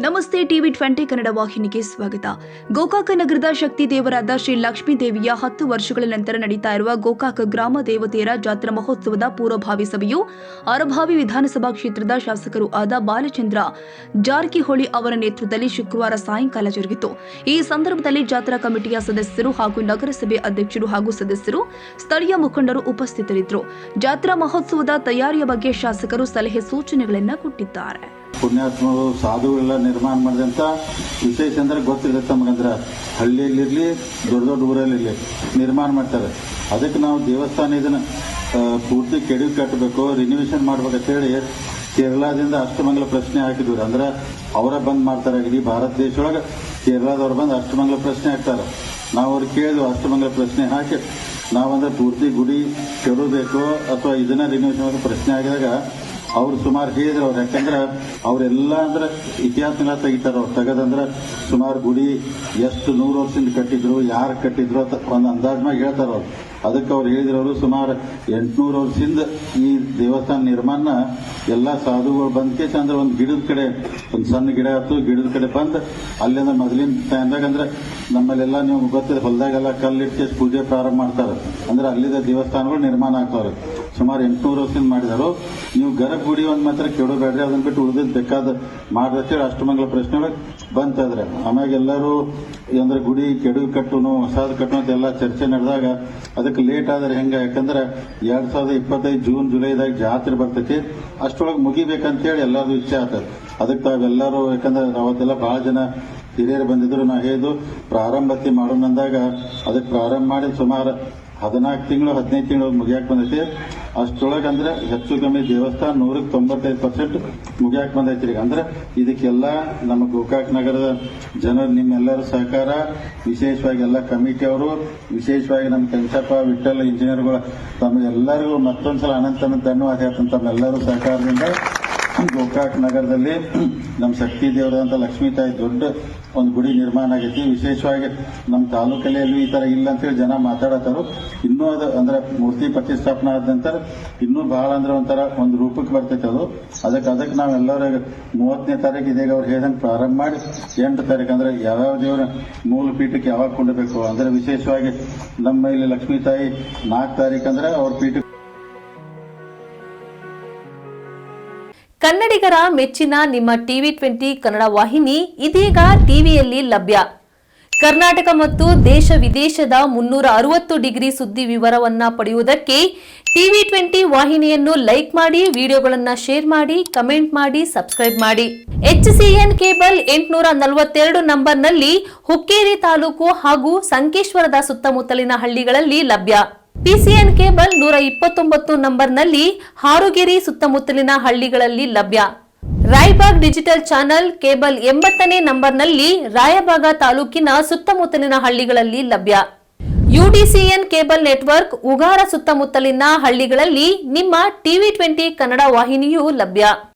ನಮಸ್ತೆ ಟಿವಿ 20 ಕನ್ನಡ ವಾಹಿನಿಗೆ ಸ್ವಾಗತ. ಗೋಕಾಕ ನಗರದ ಶಕ್ತಿ ದೇವರಾದ ಶ್ರೀ ಲಕ್ಷ್ಮೀ ದೇವಿಯ 10 ವರ್ಷಗಳ ನಂತರ ನಡೀತಾ ಇರುವ ಗೋಕಾಕ ಗ್ರಾಮ ದೇವತೆಯರ ಜಾತ್ರಾ ಮಹೋತ್ಸವದ ಪೂರ್ವಭಾವಿ ಸಭೆಯು ಅರಭಾವಿ ವಿಧಾನಸಭಾ ಕ್ಷೇತ್ರದ ಶಾಸಕರು ಆದ ಬಾಲಚಂದ್ರ ಜಾರಕಿಹೊಳಿ ಅವರ ನೇತೃತ್ವದಲ್ಲಿ ಶುಕ್ರವಾರ ಸಾಯಂಕಾಲ ಜರುಗಿತು. ಈ ಸಂದರ್ಭದಲ್ಲಿ ಜಾತ್ರಾ ಕಮಿಟಿಯ ಸದಸ್ಯರು ಹಾಗೂ ನಗರಸಭೆ ಅಧ್ಯಕ್ಷರು ಹಾಗೂ ಸದಸ್ಯರು, ಸ್ಥಳೀಯ ಮುಖಂಡರು ಉಪಸ್ಥಿತರಿದ್ದರು. ಜಾತ್ರಾ ಮಹೋತ್ಸವದ ತಯಾರಿಯ ಬಗ್ಗೆ ಶಾಸಕರು ಸಲಹೆ ಸೂಚನೆಗಳನ್ನು ಕೊಟ್ಟಿದ್ದಾರೆ. ಪುಣ್ಯಾತ್ಮರು ಸಾಧುಗಳೆಲ್ಲ ನಿರ್ಮಾಣ ಮಾಡಿದಂತ ವಿಶೇಷ ಅಂದ್ರೆ ಗೊತ್ತಿರುತ್ತೆ ತಮಗಂದ್ರೆ ಹಳ್ಳಿಯಲ್ಲಿರ್ಲಿ ದೊಡ್ಡ ದೊಡ್ಡ ಊರಲ್ಲಿರ್ಲಿ ನಿರ್ಮಾಣ ಮಾಡ್ತಾರೆ. ಅದಕ್ಕೆ ನಾವು ದೇವಸ್ಥಾನ ಇದನ್ನ ಪೂರ್ತಿ ಕೆಡವಿ ಕಟ್ಟಬೇಕು, ರಿನಿವೇಶನ್ ಮಾಡ್ಬೇಕಂತ ಹೇಳಿ ಕೇರಳದಿಂದ ಅಷ್ಟಮಂಗಲ ಪ್ರಶ್ನೆ ಹಾಕಿದ್ವಿ. ಅಂದ್ರೆ ಅವರ ಬಂದ್ ಮಾಡ್ತಾರೆ. ಇಡೀ ಭಾರತ ದೇಶದೊಳಗೆ ಕೇರಳದವ್ರು ಬಂದು ಅಷ್ಟಮಂಗಲ ಪ್ರಶ್ನೆ ಹಾಕ್ತಾರೆ. ನಾವು ಅವ್ರಿಗೆ ಕೇಳಿದ್ವಿ, ಅಷ್ಟಮಂಗಲ ಪ್ರಶ್ನೆ ಹಾಕಿ ನಾವಂದ್ರೆ ಪೂರ್ತಿ ಗುಡಿ ಕೆಡಬೇಕು ಅಥವಾ ಇದನ್ನ ರಿನಿವೇಶನ್ ಪ್ರಶ್ನೆ ಆಗಿದಾಗ ಅವ್ರು ಸುಮಾರು ಹೇಳಿದ್ರು. ಅವ್ರು ಯಾಕಂದ್ರೆ ಅವರೆಲ್ಲ ಅಂದ್ರೆ ಇತಿಹಾಸನೆಲ್ಲ ತೆಗಿತಾರ. ಅವ್ರು ತೆಗದಂದ್ರೆ ಸುಮಾರು ಗುಡಿ ಎಷ್ಟು 100 ವರ್ಷದಿಂದ ಕಟ್ಟಿದ್ರು, ಯಾರು ಕಟ್ಟಿದ್ರು ಅಂತ ಒಂದು ಅಂದಾಜ್ ಮ್ಯಾಗ ಹೇಳ್ತಾರ ಅವ್ರು. ಅದಕ್ಕೆ ಅವ್ರು ಹೇಳಿದ್ರು, ಸುಮಾರು 800 ವರ್ಷದಿಂದ ಈ ದೇವಸ್ಥಾನ ನಿರ್ಮಾಣ ಎಲ್ಲಾ ಸಾಧುಗಳು ಬಂದ್ಕೇಶ ಅಂದ್ರೆ ಒಂದು ಗಿಡದ ಕಡೆ ಒಂದು ಸಣ್ಣ ಗಿಡ ಆಯ್ತು, ಗಿಡದ ಕಡೆ ಬಂದ್ ಅಲ್ಲಿಂದ ಮೊದಲಿನ ಟೈಮ್ದಾಗ ಅಂದ್ರೆ ನಮ್ಮಲ್ಲೆಲ್ಲ ನೀವು ಗೊತ್ತಿದೆ ಹೊಲದಾಗೆಲ್ಲ ಕಲ್ಲಿಟ್ಟು ಪೂಜೆ ಪ್ರಾರಂಭ ಮಾಡ್ತಾರೆ. ಅಂದ್ರೆ ಅಲ್ಲಿದ್ದ ದೇವಸ್ಥಾನಗಳು ನಿರ್ಮಾಣ ಆಗ್ತಾವ್ರೆ. ಸುಮಾರು 800 ವರ್ಷದಿಂದ ಮಾಡಿದಾರು. ನೀವು ಗರ್ಭಗುಡಿ ಒಂದ್ ಮಾತ್ರ ಕೆಡಬೇಡ್ರಿ, ಅದನ್ನ ಬಿಟ್ಟು ಉಳಿದ್ ಬೇಕಾದ ಮಾಡ್ರತ್ತೇಳಿ ಅಷ್ಟಮಂಗಲ ಪ್ರಶ್ನೆ ಬಂತಂದ್ರೆ ಆಮ್ಯಾಗ ಎಲ್ಲರೂ ಅಂದ್ರೆ ಗುಡಿ ಕೆಡವಿ ಕಟ್ಟುನು ಹೊಸಾದ್ ಕಟ್ಟು ಅಂತ ಎಲ್ಲ ಚರ್ಚೆ ನಡೆದಾಗ ಅದಕ್ಕೆ ಲೇಟ್ ಆದ್ರೆ ಹೆಂಗ, ಯಾಕಂದ್ರೆ 2025 ಜೂನ್ ಜುಲೈದಾಗ ಜಾತ್ರೆ ಬರ್ತೈತಿ, ಅಷ್ಟೊಳಗೆ ಮುಗಿಬೇಕಂತೇಳಿ ಎಲ್ಲಾರು ಇಚ್ಛೆ ಆಗ್ತದೆ. ಅದಕ್ಕೆ ತಾವೆಲ್ಲರೂ ಯಾಕಂದ್ರೆ ಅವತ್ತೆಲ್ಲ ಬಹಳ ಜನ ಹಿರಿಯರು ಬಂದಿದ್ರು. ನಾ ಹೇಳಿದ್ದು ಪ್ರಾರಂಭತಿ ಮಾಡೋಣ ಅಂದಾಗ ಅದಕ್ಕೆ ಪ್ರಾರಂಭ ಮಾಡಿ ಸುಮಾರು 14 ತಿಂಗಳು 15 ತಿಂಗಳು ಮುಗಿಯಾಕ್ ಬಂದೈತಿ. ಅಷ್ಟೊಳಗೆ ಅಂದ್ರೆ ಹೆಚ್ಚು ಕಮ್ಮಿ ದೇವಸ್ಥಾನ 195% ಮುಗಿಯಾಕ್ ಬಂದೈತಿ. ಅಂದ್ರೆ ಇದಕ್ಕೆಲ್ಲ ನಮ್ಮ ಗೋಕಾಕ್ ನಗರದ ಜನರು ನಿಮ್ಮೆಲ್ಲರ ಸಹಕಾರ, ವಿಶೇಷವಾಗಿ ಎಲ್ಲ ಕಮಿಟಿ ಅವರು, ವಿಶೇಷವಾಗಿ ನಮ್ಮ ಕೆಂಚಪ್ಪ ವಿಠ್ಠಲ್ ಇಂಜಿನಿಯರ್ಗಳು ತಮ್ಮೆಲ್ಲರಿಗೂ ಮತ್ತೊಂದ್ಸಲ ಅನಂತ ಧನ್ಯವಾದ ಹೇಳ್ತಾನೆ. ತಮ್ಮೆಲ್ಲರೂ ಸಹಕಾರದಿಂದ ಗೋಕಾಕ್ ನಗರದಲ್ಲಿ ನಮ್ಮ ಶಕ್ತಿ ದೇವರಾದಂತ ಲಕ್ಷ್ಮೀ ತಾಯಿ ದೊಡ್ಡ ಒಂದು ಗುಡಿ ನಿರ್ಮಾಣ ಆಗೈತಿ. ವಿಶೇಷವಾಗಿ ನಮ್ಮ ತಾಲೂಕಲ್ಲಿ ಈ ತರ ಇಲ್ಲ ಅಂತೇಳಿ ಜನ ಮಾತಾಡತ್ತಾರು. ಇನ್ನೂ ಅದು ಅಂದ್ರೆ ಮೂರ್ತಿ ಪ್ರತಿಷ್ಠಾಪನೆ ಆದ ನಂತರ ಇನ್ನೂ ಬಹಳ ಅಂದ್ರೆ ಒಂಥರ ಒಂದು ರೂಪಕ್ಕೆ ಬರ್ತೈತೆ ಅದು. ಅದಕ್ಕೆ ನಾವೆಲ್ಲರೂ 30ನೇ ತಾರೀಕು ಇದೀಗ ಅವ್ರು ಹೇಳ್ದಂಗೆ ಪ್ರಾರಂಭ ಮಾಡಿ 8 ತಾರೀಕು ಅಂದ್ರೆ ಯಾವ್ಯಾವ ದೇವರ ಮೂಲ ಪೀಠಕ್ಕೆ ಯಾವಾಗ ಕೊಂಡಬೇಕು ಅಂದ್ರೆ ವಿಶೇಷವಾಗಿ ನಮ್ಮ ಇಲ್ಲಿ ಲಕ್ಷ್ಮೀ ತಾಯಿ 4 ತಾರೀಕು ಅಂದ್ರೆ ಅವ್ರ ಪೀಠಕ್ಕೆ. ಕನ್ನಡಿಗರ ಮೆಚ್ಚಿನ ನಿಮ್ಮ ಟಿವಿ 20 ಕನ್ನಡ ವಾಹಿನಿ ಇದೀಗ ಟಿವಿಯಲ್ಲಿ ಲಭ್ಯ. ಕರ್ನಾಟಕ ಮತ್ತು ದೇಶ ವಿದೇಶದ 360 ಡಿಗ್ರಿ ಸುದ್ದಿ ವಿವರವನ್ನ ಪಡೆಯುವುದಕ್ಕೆ ಟಿವಿ 20 ವಾಹಿನಿಯನ್ನು ಲೈಕ್ ಮಾಡಿ, ವಿಡಿಯೋಗಳನ್ನು ಶೇರ್ ಮಾಡಿ, ಕಮೆಂಟ್ ಮಾಡಿ, ಸಬ್ಸ್ಕ್ರೈಬ್ ಮಾಡಿ. HCN ಕೇಬಲ್ 842 ನಂಬರ್ನಲ್ಲಿ ಹುಕ್ಕೇರಿ ತಾಲೂಕು ಹಾಗೂ ಸಂಕೇಶ್ವರದ ಸುತ್ತಮುತ್ತಲಿನ ಹಳ್ಳಿಗಳಲ್ಲಿ ಲಭ್ಯ. PCN ಕೇಬಲ್ 129 ನಂಬರ್ನಲ್ಲಿ ಹಾರುಗೆರೆ ಸುತ್ತಮುತ್ತಲಿನ ಹಳ್ಳಿಗಳಲ್ಲಿ ಲಭ್ಯ. ರಾಯಬಾಗ್ ಡಿಜಿಟಲ್ ಚಾನೆಲ್ ಕೇಬಲ್ 80ನೇ ನಂಬರ್ನಲ್ಲಿ ರಾಯಬಾಗ ತಾಲೂಕಿನ ಸುತ್ತಮುತ್ತಲಿನ ಹಳ್ಳಿಗಳಲ್ಲಿ ಲಭ್ಯ. UDCN ಕೇಬಲ್ ನೆಟ್ವರ್ಕ್ ಉಗಾರ ಸುತ್ತಮುತ್ತಲಿನ ಹಳ್ಳಿಗಳಲ್ಲಿ ನಿಮ್ಮ ಟಿವಿ 20 ಕನ್ನಡ ವಾಹಿನಿಯೂ ಲಭ್ಯ.